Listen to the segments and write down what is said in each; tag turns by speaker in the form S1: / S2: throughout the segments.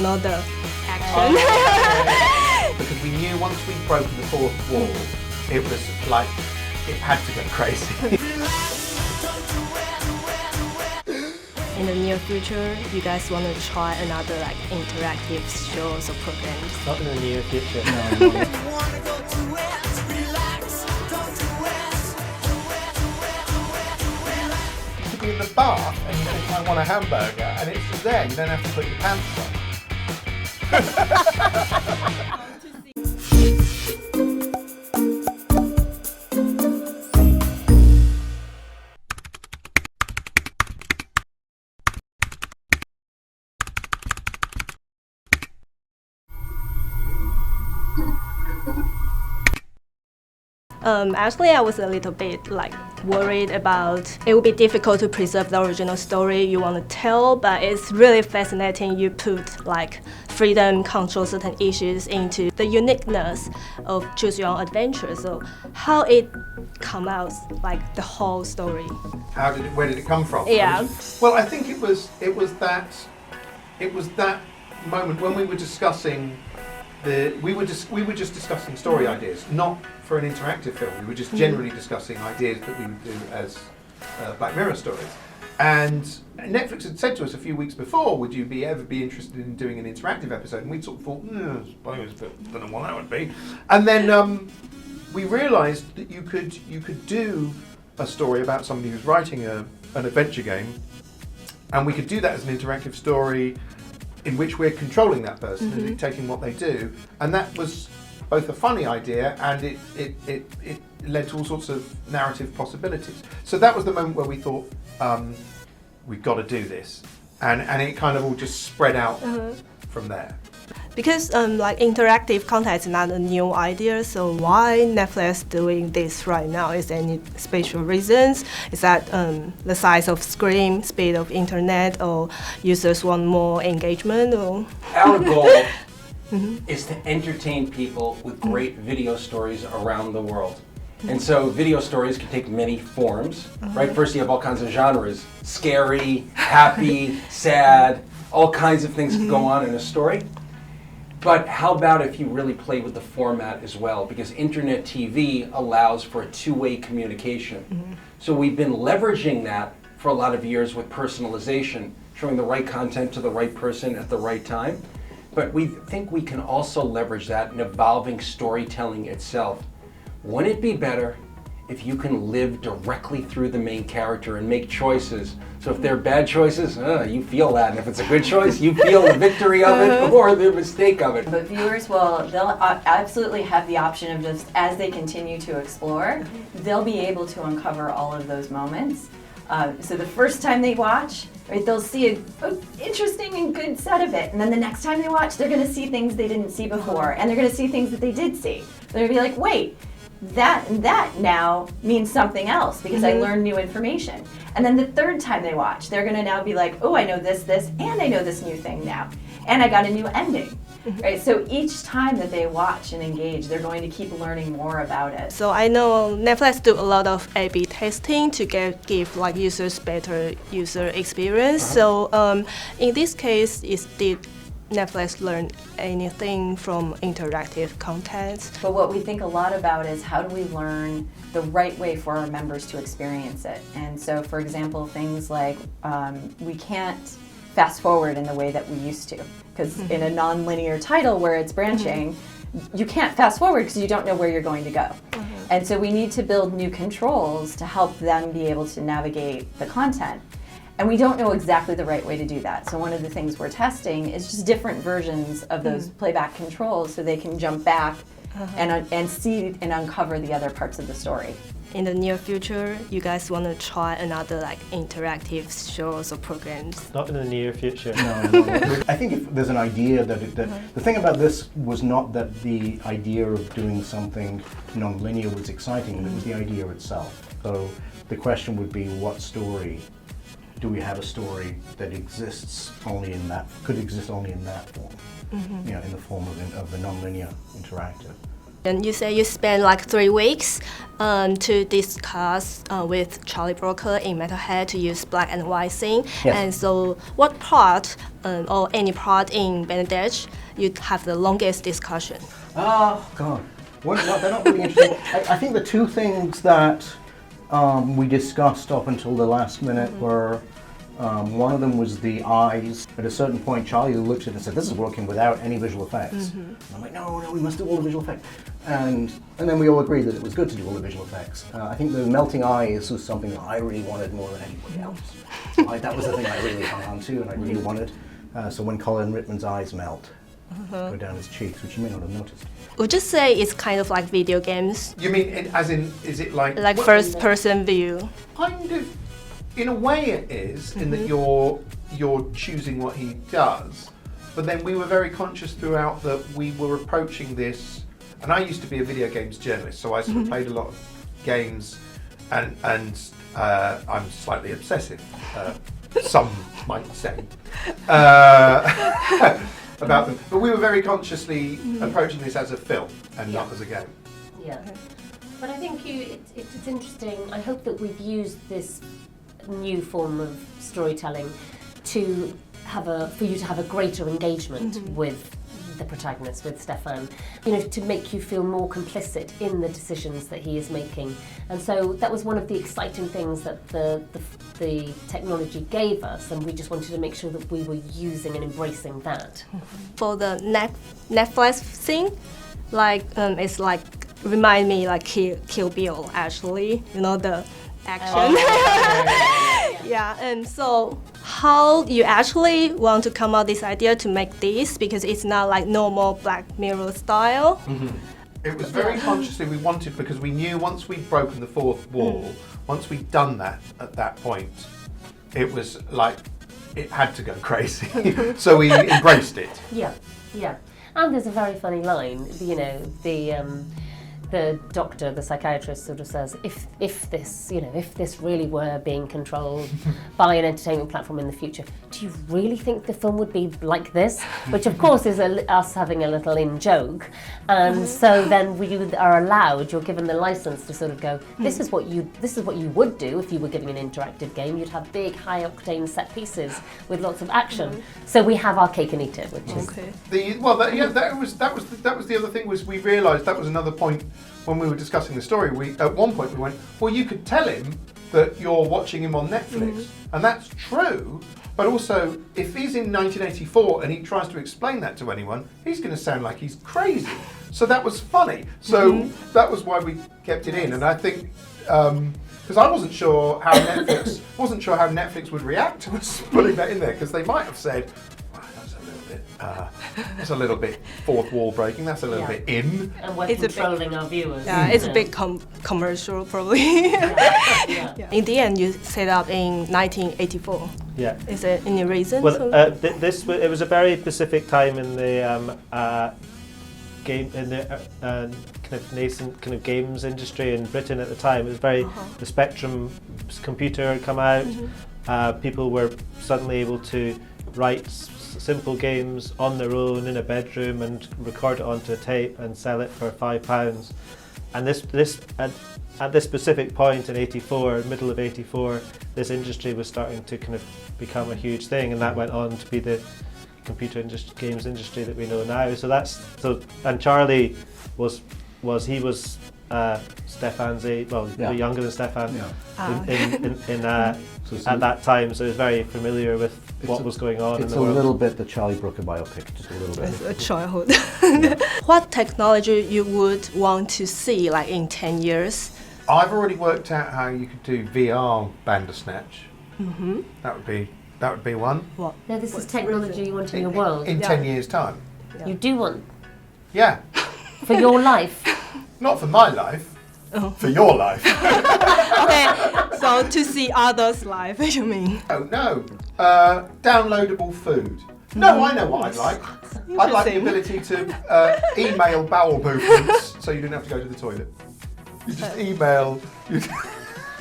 S1: not the action.
S2: Because we knew once we'd broken the fourth wall, it was like, it had to go crazy.
S1: In the near future, you guys want to try another like interactive shows or programs?
S3: Not in the near future, no.
S2: You could be in the bath and you think, I want a hamburger, and it's just there, you don't have to put your pants on.
S1: Actually, I was a little bit like worried about it would be difficult to preserve the original story you want to tell, but it's really fascinating. You put like freedom, control certain issues into the uniqueness of choose your own adventure. So how it come out, like the whole story.
S2: Where did it come from?
S1: Yeah.
S2: Well, I think it was that moment when we were discussing we were just discussing story ideas, not for an interactive film. We were just generally discussing ideas that we would do as Black Mirror stories. And Netflix had said to us a few weeks before, would you ever be interested in doing an interactive episode? And we sort of thought, I suppose, but don't know what that would be. And then we realised that you could do a story about somebody who's writing an adventure game, and we could do that as an interactive story in which we're controlling that person and dictating what they do. And that was both a funny idea and it led to all sorts of narrative possibilities. So that was the moment where we thought, we've got to do this. And it kind of all just spread out from there.
S1: Because like interactive content is not a new idea, so why Netflix doing this right now? Is there any special reasons? Is that the size of screen, speed of internet, or users want more engagement? Or
S4: our goal is to entertain people with great video stories around the world. And so video stories can take many forms, right? First you have all kinds of genres, scary, happy, sad, all kinds of things can go on in a story. But how about if you really play with the format as well? Because internet TV allows for a two-way communication. So we've been leveraging that for a lot of years with personalization, showing the right content to the right person at the right time. But we think we can also leverage that in evolving storytelling itself. Wouldn't it be better if you can live directly through the main character and make choices? So if they're bad choices, you feel that. And if it's a good choice, you feel the victory of it or the mistake of it.
S5: But viewers they'll absolutely have the option of just, as they continue to explore, they'll be able to uncover all of those moments. So the first time they watch, right, they'll see an interesting and good set of it. And then the next time they watch, they're going to see things they didn't see before. And they're going to see things that they did see. They're going to be like, wait, that now means something else because I learned new information. And then the third time they watch, they're going to now be like, oh, I know this, and I know this new thing now. And I got a new ending. Right? So each time that they watch and engage, they're going to keep learning more about it.
S1: so I know Netflix do a lot of A/B testing to give like users better user experience. So in this case, did Netflix learn anything from interactive content?
S5: But what we think a lot about is how do we learn the right way for our members to experience it. And so, for example, things like we can't fast forward in the way that we used to. Because in a non-linear title where it's branching, you can't fast forward because you don't know where you're going to go. And so we need to build new controls to help them be able to navigate the content. And we don't know exactly the right way to do that. So one of the things we're testing is just different versions of those playback controls so they can jump back and see and uncover the other parts of the story.
S1: In the near future, you guys want to try another like interactive shows or programs?
S3: Not in the near future.
S6: No. I think if there's an idea that the thing about this was not that the idea of doing something non-linear was exciting, it was the idea itself. So the question would be, what story? Do we have a story that exists only in that, could exist only in that form? In the form of the non-linear interactive.
S1: And you say you spent like 3 weeks to discuss with Charlie Brooker in Metalhead to use black and white scene.
S6: Yes.
S1: And so what part or any part in BANDERSNATCH you have the longest discussion?
S6: Oh, God. They're not really interesting. I think the two things that we discussed up until the last minute were, one of them was the eyes. At a certain point, Charlie looked at it and said, "This is working without any visual effects." And I'm like, no, we must do all the visual effects. And then we all agreed that it was good to do all the visual effects. I think the melting eyes was something that I really wanted more than anybody else. That was the thing I really hung on to and I really wanted. So when Colin Rittman's eyes melt, go down his cheeks, which you may not have noticed.
S1: Would you say it's kind of like video games?
S2: You mean, as in, is it like...
S1: Like first-person view?
S2: Kind of, in a way it is, in that you're choosing what he does. But then we were very conscious throughout that we were approaching this, and I used to be a video games journalist, so I sort of played a lot of games, and I'm slightly obsessive, some might say, about them. But we were very consciously approaching this as a film and not as a game.
S7: Yeah, but I think it's interesting. I hope that we've used this new form of storytelling to for you to have a greater engagement with the protagonist, with Stefan, to make you feel more complicit in the decisions that he is making. And so that was one of the exciting things that the technology gave us, and we just wanted to make sure that we were using and embracing that.
S1: For the Netflix scene, it's like remind me like Kill Bill actually, the action. Yeah, and so how you actually want to come up with this idea to make this, because it's not like normal Black Mirror style.
S2: It was very consciously we wanted, because we knew once we'd broken the fourth wall, once we'd done that at that point, it was like it had to go crazy. So we embraced it.
S7: Yeah. And there's a very funny line, the doctor, the psychiatrist, sort of says, if this really were being controlled by an entertainment platform in the future, do you really think the film would be like this? Which of course is us having a little in joke, and so then you're given the license to sort of go, this is what you would do if you were giving an interactive game. You'd have big, high octane set pieces with lots of action. So we have our cake and eat it, which is
S2: that was the other thing, was we realised that was another point. When we were discussing the story, at one point we went, well, you could tell him that you're watching him on Netflix, and that's true, but also, if he's in 1984 and he tries to explain that to anyone, he's going to sound like he's crazy. So that was funny. So that was why we kept it in, and I think, because I wasn't sure how Netflix would react to us putting that in there, because they might have said, that's a little bit fourth wall breaking. That's a little bit in.
S7: And we're controlling our viewers.
S1: Yeah, it's a big commercial probably. In the end, you set up in 1984.
S3: Yeah.
S1: Is there any reason?
S3: Well, it was a very specific time in the game, in the kind of nascent kind of games industry in Britain at the time. It was very the Spectrum computer had come out. People were suddenly able to write simple games on their own in a bedroom and record it onto a tape and sell it for £5. And this at this specific point in '84, middle of '84, this industry was starting to kind of become a huge thing, and that went on to be the computer games industry that we know now. And Charlie was Stefan's age, younger than Stefan at that time, so he was very familiar with what was going on in the world.
S6: It's a little bit the Charlie Brooker biopic, just a little bit.
S1: It's a childhood. What technology you would want to see like in 10 years?
S2: I've already worked out how you could do VR Bandersnatch. That would be one.
S1: What?
S7: No, this is technology you want in your world.
S2: In 10 years' time.
S1: Yeah.
S7: You do want?
S2: Yeah.
S7: For your life?
S2: Not for my life. For your life.
S1: Okay, so to see others' life, you mean?
S2: Oh no. Downloadable food. No, I know what I'd like. I'd like the ability to email bowel movements so you didn't have to go to the toilet. You just email.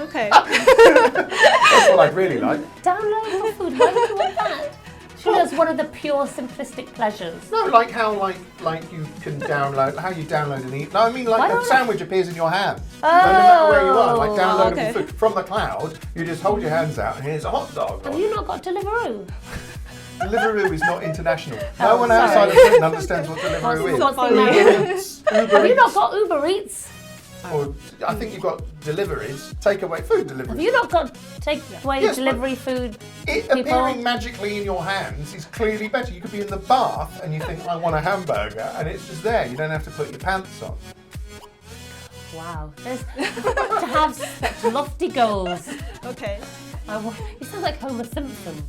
S1: Okay.
S2: That's what I'd really like.
S7: Downloadable food, why do you want that? She does one of the pure simplistic pleasures.
S2: No, like how you can download, how you download and eat. No, I mean like a sandwich appears in your hand. No matter where you are, like downloadable food from the cloud, you just hold your hands out and here's a hot dog.
S7: Have you not got Deliveroo?
S2: Deliveroo is not international. No one outside of Britain understands what Deliveroo is.
S7: Not funny.
S2: Uber Eats,
S7: Have you not got Uber Eats?
S2: or I think you've got deliveries, takeaway food deliveries.
S7: Have you not got takeaway
S2: Yes,
S7: delivery food
S2: It
S7: people?
S2: appearing magically in your hands is clearly better. You could be in the bath and you think, I want a hamburger, and it's just there. You don't have to put your pants on.
S7: Wow. To have such lofty goals.
S1: Okay.
S7: You sound like Homer Simpson.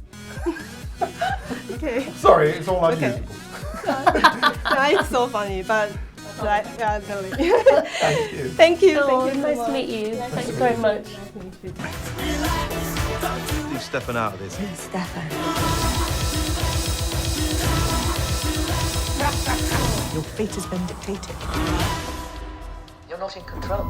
S1: Okay.
S2: Sorry, it's all
S1: Okay.
S2: unusable.
S1: It's so funny, but like, really.
S2: Thank you.
S1: Thank you.
S7: Oh,
S1: Thank you.
S7: nice to meet you. Thanks very much.
S8: Leave Stefan out of this.
S9: Your fate has been dictated. You're not in control.